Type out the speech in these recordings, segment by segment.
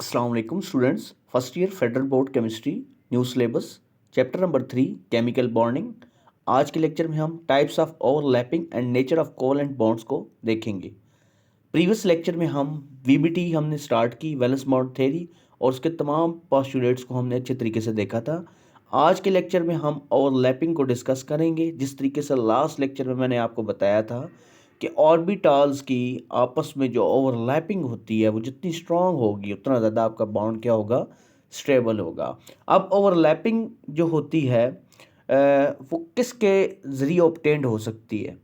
अस्सलाम वालेकुम students. First year federal board chemistry new syllabus chapter number 3 chemical bonding. आज के लेक्चर में हम types of overlapping and nature of covalent bonds को देखेंगे। प्रीवियस लेक्चर में हम वीबीटी हमने स्टार्ट की, वैलेंस बॉन्ड थ्योरी, और उसके तमाम पोस्टुलेट्स को हमने अच्छे तरीके से देखा था। आज के लेक्चर में हम ओवरलैपिंग को डिस्कस करेंगे। जिस तरीके से लास्ट लेक्चर में मैंने आपको बताया था कि ऑर्बिटल्स की आपस में जो ओवरलैपिंग होती है वो जितनी स्ट्रांग होगी उतना ज़्यादा आपका बॉन्ड क्या होगा, स्टेबल होगा। अब ओवरलैपिंग जो होती है वो किसके ज़रिए ऑब्टेंड हो सकती है?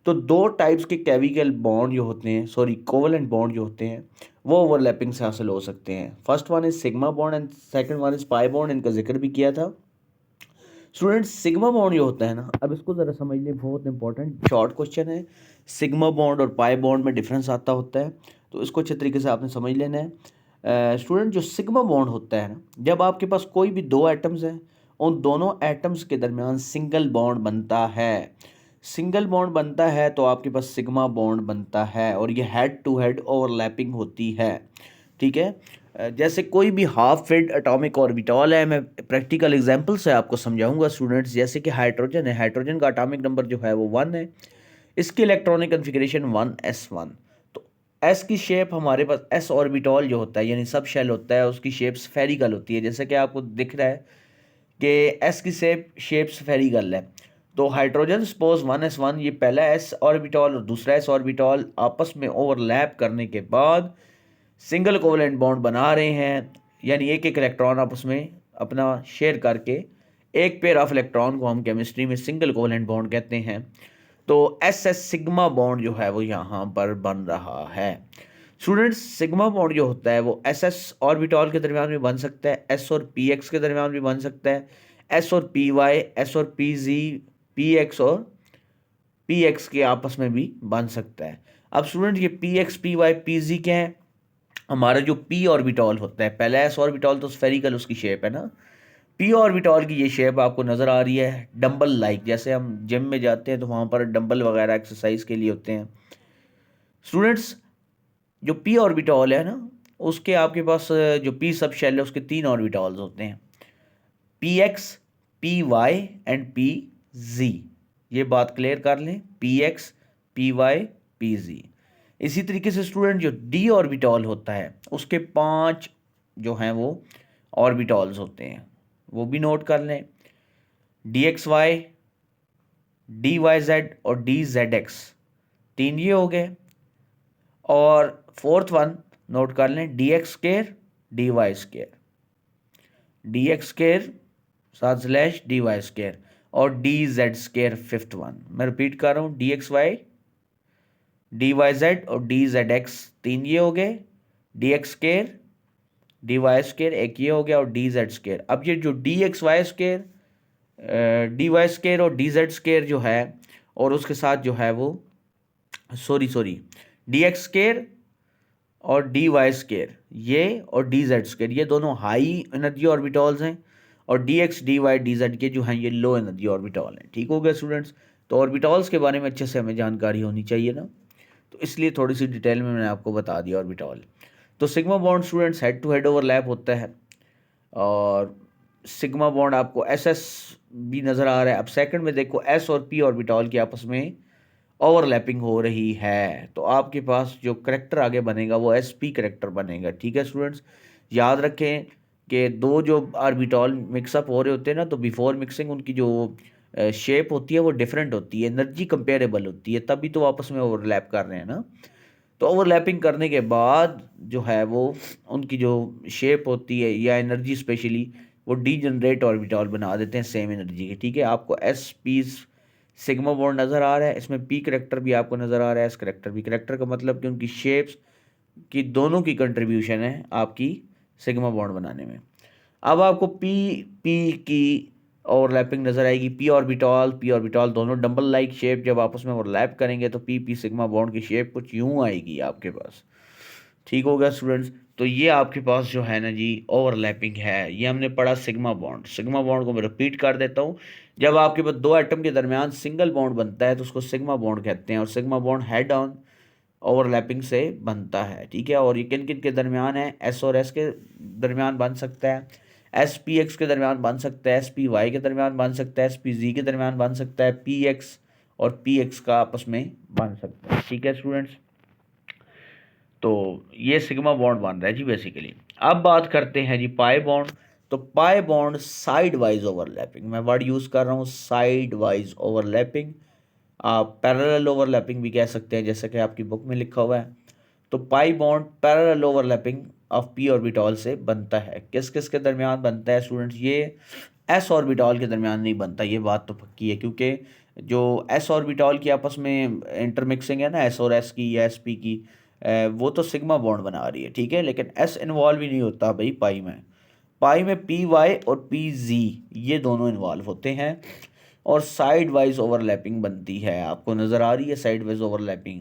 तो दो टाइप्स के केमिकल बॉन्ड जो होते हैं, सॉरी कोवलेंट बॉन्ड जो होते हैं, वो ओवरलैपिंग से हासिल हो सकते हैं। First one is sigma bond and second one is pi bond. इनका जिक्र भी किया था स्टूडेंट्स। सिग्मा बॉन्ड जो होता है ना, अब इसको ज़रा समझ लें, बहुत इंपॉर्टेंट शॉर्ट क्वेश्चन है। सिग्मा बॉन्ड और पाई बॉन्ड में डिफरेंस आता होता है, तो इसको अच्छे तरीके से आपने समझ लेना है। स्टूडेंट, जो सिग्मा बॉन्ड होता है ना, जब आपके पास कोई भी दो एटम्स हैं, उन दोनों एटम्स के दरमियान सिंगल बॉन्ड बनता है। सिंगल बॉन्ड बनता है तो आपके पास सिग्मा बॉन्ड बनता है, और ये हेड टू हेड ओवरलैपिंग होती है। ठीक है। जैसे कोई भी हाफ फिल्ड एटॉमिक ऑर्बिटल है, मैं प्रैक्टिकल एग्जांपल से आपको समझाऊंगा स्टूडेंट्स। जैसे कि हाइड्रोजन है, हाइड्रोजन का एटॉमिक नंबर जो है वो 1 है, इसकी इलेक्ट्रॉनिक कन्फिग्रेशन 1s1। तो एस की शेप हमारे पास, एस ऑर्बिटल जो होता है यानी सब शेल होता है, उसकी शेप स्फेरिकल होती है। जैसे कि आपको दिख रहा है कि एस की शेप स्फेरिकल है। तो हाइड्रोजन सपोज 1s1, ये पहला एस ऑर्बिटल और दूसरा एस ऑर्बिटल आपस में ओवरलैप करने के बाद सिंगल कोवलेंट बॉन्ड बना रहे हैं, यानी एक एक इलेक्ट्रॉन आपस में अपना शेयर करके एक पेयर ऑफ इलेक्ट्रॉन को हम केमिस्ट्री में सिंगल कोवलेंट बॉन्ड कहते हैं। तो एस एस सिग्मा बॉन्ड जो है वो यहाँ पर बन रहा है। स्टूडेंट्स, सिग्मा बॉन्ड जो होता है वो एस एस ऑर्बिटल के दरमियान भी बन सकता है, एस और पी एक्स के दरमियान भी बन सकता है, एस और पी वाई, एस और पी जी, पी एक्स और पी एक्स के आपस में भी बन सकता है। अब स्टूडेंट, ये P X, P Y, P Z क्या है? हमारा जो पी ऑर्बिटल होता है, पहला एस ऑर्बिटल तो स्फेरिकल उसकी शेप है ना, पी ऑर्बिटल की ये शेप आपको नज़र आ रही है डंबल लाइक। जैसे हम जिम में जाते हैं तो वहाँ पर डंबल वगैरह एक्सरसाइज के लिए होते हैं। स्टूडेंट्स, जो पी ऑर्बिटल है ना, उसके आपके पास जो पी सब शेल है उसके 3 ऑर्बिटल्स होते हैं, P X, P Y and P Z. ये बात क्लियर कर लें, P X, P Y, P Z. इसी तरीके से स्टूडेंट, जो डी ऑर्बिटल होता है उसके 5 जो हैं वो ऑर्बिटल्स होते हैं, वो भी नोट कर लें, D X Y, D Y Z और डी जेड एक्स। 3 ये हो गए। और फोर्थ वन नोट कर लें, D X square, D Y square, D X square साथ स्लैश डी वाई स्केयर, और D Z square fifth one. मैं रिपीट कर रहा हूँ, D X Y, D Y Z और डी जेड एक्स। 3 ये हो गए, D X square, D Y square एक ये हो गया, और डी जेड स्केयर। अब ये जो D X Y square, D Y square और डी जेड स्केयर जो है, और उसके साथ जो है वो सॉरी डी एक्स स्केयर और डी वाई स्केयर ये, और डी जेड स्केयर, ये दोनों हाई एनर्जी ऑर्बिटल्स हैं, और D X, D Y, D Z के जो हैं ये लो एनर्जी ऑर्बिटल हैं। ठीक हो गया स्टूडेंट्स? तो ऑर्बिटल्स के बारे में अच्छे से हमें जानकारी होनी चाहिए ना, तो इसलिए थोड़ी सी डिटेल में मैंने आपको बता दिया ऑर्बिटल। तो sigma bond students head to head overlap होता है, और सिग्मा बॉन्ड आपको एस एस भी नज़र आ रहा है। अब सेकंड में देखो, एस और पी ऑर्बिटल की आपस में ओवरलैपिंग हो रही है, तो आपके पास जो करेक्टर आगे बनेगा वो एस पी करेक्टर बनेगा। ठीक है स्टूडेंट्स, याद रखें कि दो जो ऑर्बिटल मिक्सअप हो रहे होते हैं ना, तो बिफोर मिक्सिंग उनकी जो शेप होती है वो डिफरेंट होती है, एनर्जी कंपेरेबल होती है, तभी तो आपस में ओवरलैप कर रहे हैं ना। तो ओवरलैपिंग करने के बाद जो है वो उनकी जो शेप होती है या एनर्जी स्पेशली, वो डी जनरेट ऑर्बिटल बना देते हैं सेम एनर्जी के। ठीक है, आपको एस पी सिग्मा बॉन्ड नज़र आ रहा है, इसमें पी करेक्टर भी आपको नज़र आ रहा है, एस करेक्टर भी। करेक्टर का मतलब कि उनकी शेप्स की दोनों की कंट्रीब्यूशन है आपकी सिग्मा बॉन्ड बनाने में। अब आपको पी पी की ओवरलैपिंग नज़र आएगी, पी ऑर्बिटल दोनों डंबल लाइक शेप जब आपस में ओवरलैप करेंगे तो पी पी सिग्मा बॉन्ड की शेप कुछ यूं आएगी आपके पास। ठीक हो गया स्टूडेंट्स? तो ये आपके पास जो है ना जी ओवरलैपिंग है, ये हमने पढ़ा सिग्मा बॉन्ड। सिग्मा बॉन्ड को मैं रिपीट कर देता हूँ, जब आपके पास दो एटम के दरमियान सिंगल बॉन्ड बनता है तो उसको सिग्मा बॉन्ड कहते हैं, और sigma bond head on overlapping से बनता है, ठीक है। और ये किन किन के दरमियान है, एस और एस के दरमियान बन सकता है, एस पी एक्स के दरमियान बन सकता है, एस पी वाई के दरमियान बन सकता है, एस पी जी के दरमियान बन सकता है, पी एक्स और पी एक्स का आपस में बन सकता है, ठीक है स्टूडेंट्स। तो ये सिग्मा बॉन्ड बन रहा है जी बेसिकली। अब बात करते हैं जी पाई बॉन्ड। तो pi bond side wise overlapping, मैं वर्ड यूज़ कर रहा हूँ साइड वाइज ओवरलैपिंग, आप पैरेलल ओवरलैपिंग भी कह सकते हैं जैसे कि आपकी बुक में लिखा हुआ है। तो pi bond parallel overlapping of p orbital से बनता है। किस किस के दरमियान बनता है स्टूडेंट्स, ये एस ऑर्बिटॉल के दरमियान नहीं बनता, ये बात तो पक्की है, क्योंकि जो एस ऑर्बिटॉल की आपस में इंटरमिक्सिंग है ना, एस और एस की या एस पी की, वो तो सिग्मा बॉन्ड बना रही है, ठीक है। लेकिन एस इन्वॉल्व ही नहीं होता भाई पाई में। पाई में पी वाई और पी जी ये दोनों इन्वॉल्व होते हैं और साइड वाइज ओवरलैपिंग बनती है। आपको नज़र आ रही है साइड वाइज ओवरलैपिंग।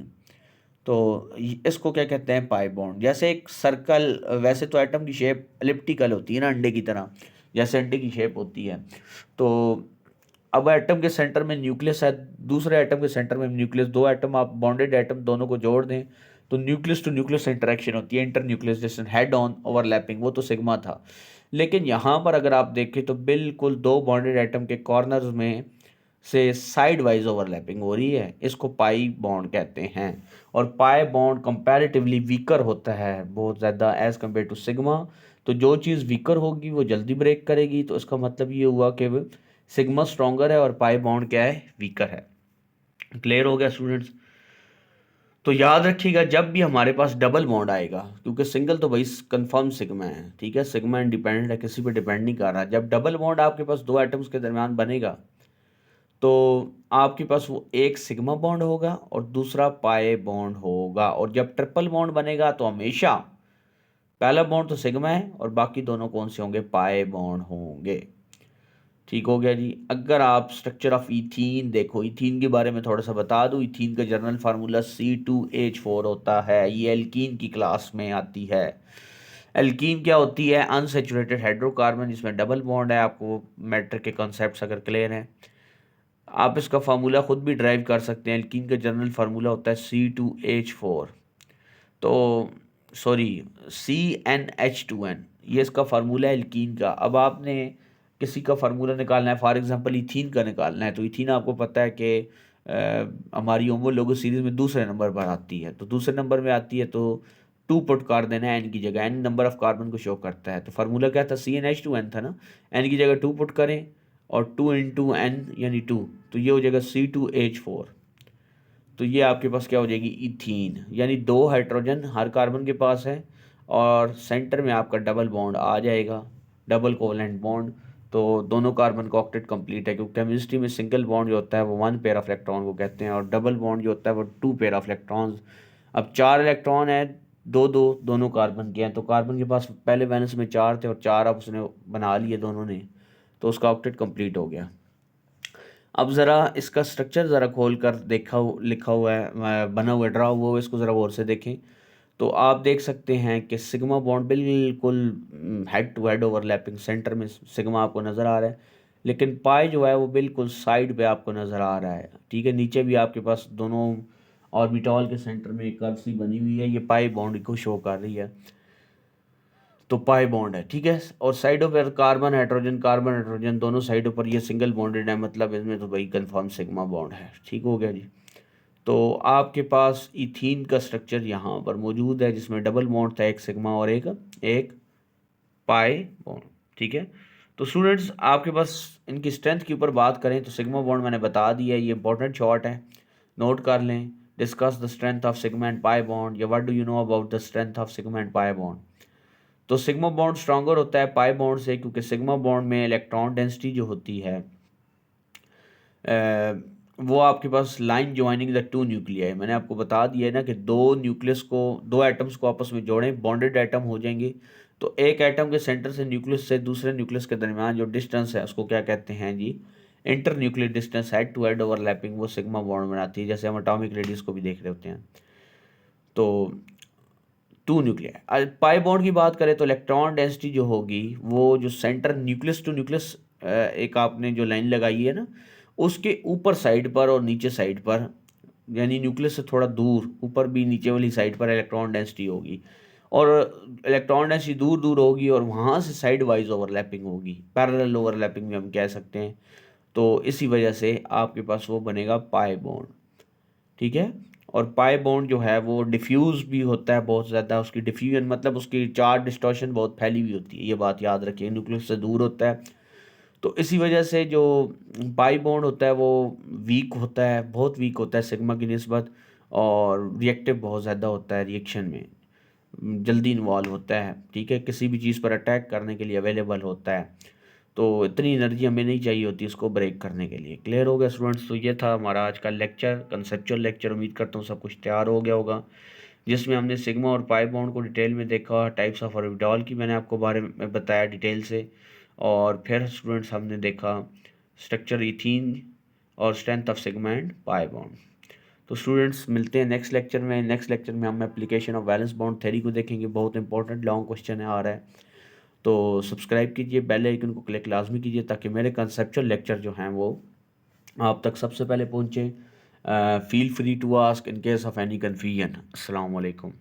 तो इसको क्या कहते हैं, पाई बॉन्ड। जैसे एक सर्कल, वैसे तो एटम की शेप एलिप्टिकल होती है ना, अंडे की तरह, जैसे अंडे की शेप होती है। तो अब एटम के सेंटर में न्यूक्लियस है, दूसरे एटम के सेंटर में न्यूक्लियस, दो एटम आप बॉन्डेड एटम दोनों को जोड़ दें तो न्यूक्लियस टू न्यूक्लियस इंटरेक्शन होती है, inter nucleus head on overlapping, वो तो सिग्मा था। लेकिन यहाँ पर अगर आप देखें तो बिल्कुल दो बॉन्डेड एटम के कॉर्नर्स में से साइड वाइज ओवरलैपिंग हो रही है, इसको पाई बॉन्ड कहते हैं। और पाई बॉन्ड कंपैरेटिवली वीकर होता है बहुत ज़्यादा एज कम्पेयर टू सिग्मा। तो जो चीज़ वीकर होगी वो जल्दी ब्रेक करेगी, तो इसका मतलब ये हुआ कि सिग्मा स्ट्रॉन्गर है और पाई बॉन्ड क्या है, वीकर है। क्लियर हो गया स्टूडेंट्स। तो याद रखिएगा जब भी हमारे पास डबल बॉन्ड आएगा, क्योंकि सिंगल तो भाई कंफर्म सिग्मा है, ठीक है, सिग्मा इंडिपेंडेंट है, किसी पे डिपेंड नहीं कर रहा। जब डबल बॉन्ड आपके पास दो एटम्स के दरमियान बनेगा तो आपके पास वो एक सिग्मा बॉन्ड होगा और दूसरा पाई बॉन्ड होगा। और जब ट्रिपल बॉन्ड बनेगा तो हमेशा पहला बॉन्ड तो सिग्मा है और बाकी दोनों कौन से होंगे, पाई बॉन्ड होंगे। ठीक हो गया जी। अगर आप स्ट्रक्चर ऑफ इथीन देखो, इथीन के बारे में थोड़ा सा बता दूं, इथीन का जनरल फार्मूला C2H4 होता है, ये एल्कीन की क्लास में आती है। एल्कीन क्या होती है, अनसैचुरेटेड हाइड्रोकार्बन जिसमें डबल बॉन्ड है। आपको मैटर के कॉन्सेप्ट्स अगर क्लियर हैं, आप इसका फार्मूला खुद भी ड्राइव कर सकते हैं। एल्कीन का जनरल फार्मूला होता है C2H4, तो सॉरी CnH2n, ये इसका फार्मूला है एल्कीन का। अब आपने किसी का फार्मूला निकालना है, फॉर एग्जांपल इथीन का निकालना है, तो इथीन आपको पता है कि हमारी होमोलोगस सीरीज में दूसरे नंबर पर आती है, तो दूसरे नंबर में आती है तो 2 पुट कर देना है एन की जगह, एन नंबर ऑफ कार्बन को शो करता है। तो फार्मूला क्या था, CnH2n था ना, एन की जगह 2 पुट करें और 2 इंटू एन यानी 2, तो ये हो जाएगा C2H4। तो ये आपके पास क्या हो जाएगी, इथीन, यानी दो हाइड्रोजन हर कार्बन के पास है और सेंटर में आपका डबल बॉन्ड आ जाएगा, डबल कोवलेंट बॉन्ड। तो दोनों कार्बन का ऑक्टेट कंप्लीट है, क्योंकि केमिस्ट्री में सिंगल बॉन्ड जो होता है वो 1 पेयर ऑफ इलेक्ट्रॉन को कहते हैं और डबल बॉन्ड जो होता है वो 2 पेयर ऑफ इलेक्ट्रॉन्स। अब 4 इलेक्ट्रॉन है, दो दो दोनों कार्बन के हैं, तो कार्बन के पास पहले वैलेंस में 4 थे और 4 अब उसने बना लिए दोनों ने, तो उसका ऑक्टेट कंप्लीट हो गया। अब ज़रा इसका स्ट्रक्चर ज़रा खोल कर देखा लिखा हुआ है, बना हुआ ड्रा हुआ है, इसको ज़रा गौर से देखें तो आप देख सकते हैं कि सिग्मा बॉन्ड बिल्कुल head to head overlapping, centre में सिग्मा आपको नज़र आ रहा है, लेकिन पाई जो है वो बिल्कुल साइड पे आपको नज़र आ रहा है, ठीक है। नीचे भी आपके पास दोनों ऑर्बिटॉल के सेंटर में एक कर्व सी बनी हुई है, ये पाई बॉन्ड को शो कर रही है, तो पाई बॉन्ड है, ठीक है। और साइडों पर कार्बन हाइड्रोजन दोनों साइडों पर ये सिंगल बॉन्डेड है, मतलब इसमें तो भाई कंफर्म सिग्मा बॉन्ड है, ठीक हो गया जी। तो आपके पास इथीन का स्ट्रक्चर यहाँ पर मौजूद है जिसमें डबल बॉन्ड था, एक सिग्मा और एक एक पाई बॉन्ड, ठीक है। तो स्टूडेंट्स आपके पास इनकी स्ट्रेंथ के ऊपर बात करें तो सिग्मा बॉन्ड मैंने बता दिया है, ये इंपॉर्टेंट शॉर्ट है, नोट कर लें। Discuss the strength of sigma and pi bond, या what do you know about the strength of sigma and pi bond. तो सिग्मा बॉन्ड स्ट्रांगर होता है पाई बॉन्ड से, क्योंकि सिग्मा बॉन्ड में इलेक्ट्रॉन डेंसिटी जो होती है वो आपके पास line joining the two nuclei, मैंने आपको बता दिया है ना कि दो न्यूक्लियस को, दो एटम्स को आपस में जोड़ें, बॉन्डेड एटम हो जाएंगे, तो एक एटम के सेंटर से न्यूक्लियस से दूसरे न्यूक्लियस के दरमियान जो डिस्टेंस है उसको क्या कहते हैं जी, inter nuclear distance, head to head overlapping, वो सिग्मा बॉन्ड बनाती है, जैसे हम एटॉमिक रेडियस को भी देख रहे होते हैं। तो टू न्यूक्लियर पाई बॉन्ड की बात करें तो इलेक्ट्रॉन डेंसिटी जो होगी वो जो सेंटर न्यूक्लियस टू न्यूक्लियस एक आपने जो लाइन लगाई है ना, उसके ऊपर साइड पर और नीचे साइड पर यानी न्यूक्लियस से थोड़ा दूर ऊपर भी नीचे वाली साइड पर इलेक्ट्रॉन डेंसिटी होगी, और इलेक्ट्रॉन डेंसिटी दूर दूर होगी और वहाँ से साइड वाइज ओवरलैपिंग होगी, पैरेलल ओवरलैपिंग भी हम कह सकते हैं। तो इसी वजह से आपके पास वो बनेगा पाई बॉन्ड। ठीक है। और पाई बॉन्ड जो है वो डिफ्यूज भी होता है बहुत ज़्यादा, उसकी डिफ्यूजन मतलब उसकी चार्ज डिस्टॉर्शन बहुत फैली हुई होती है, ये बात याद रखिए, न्यूक्लियस से दूर होता है। तो इसी वजह से जो पाई बॉन्ड होता है वो वीक होता है, बहुत वीक होता है सिग्मा की निस्बत, और रिएक्टिव बहुत ज़्यादा होता है, रिएक्शन में जल्दी इन्वॉल्व होता है। ठीक है, किसी भी चीज़ पर अटैक करने के लिए अवेलेबल होता है। तो इतनी एनर्जी हमें नहीं चाहिए होती इसको ब्रेक करने के लिए। क्लियर हो गया स्टूडेंट्स? तो ये था हमारा आज का लेक्चर, कंसेप्चुअल लेक्चर। उम्मीद करता हूँ सब कुछ तैयार हो गया होगा, जिसमें हमने सिग्मा और पाई बॉन्ड को डिटेल में देखा, टाइप्स ऑफ ऑर्बिटॉल की मैंने आपको बारे में बताया डिटेल से, और फिर स्टूडेंट्स हमने देखा स्ट्रक्चर इथीन और strength of sigma and pi bond. तो स्टूडेंट्स मिलते हैं नेक्स्ट लेक्चर में। नेक्स्ट लेक्चर में हम application of valence bond theory को देखेंगे, बहुत इंपॉर्टेंट लॉन्ग क्वेश्चन है आ रहा है। तो सब्सक्राइब कीजिए, बेल आइकन को क्लिक लाजमी कीजिए ताकि मेरे कंसेप्चुअल लेक्चर जो हैं वो आप तक सबसे पहले पहुँचे। Feel free to ask in case of any confusion. अस्सलाम वालेकुम।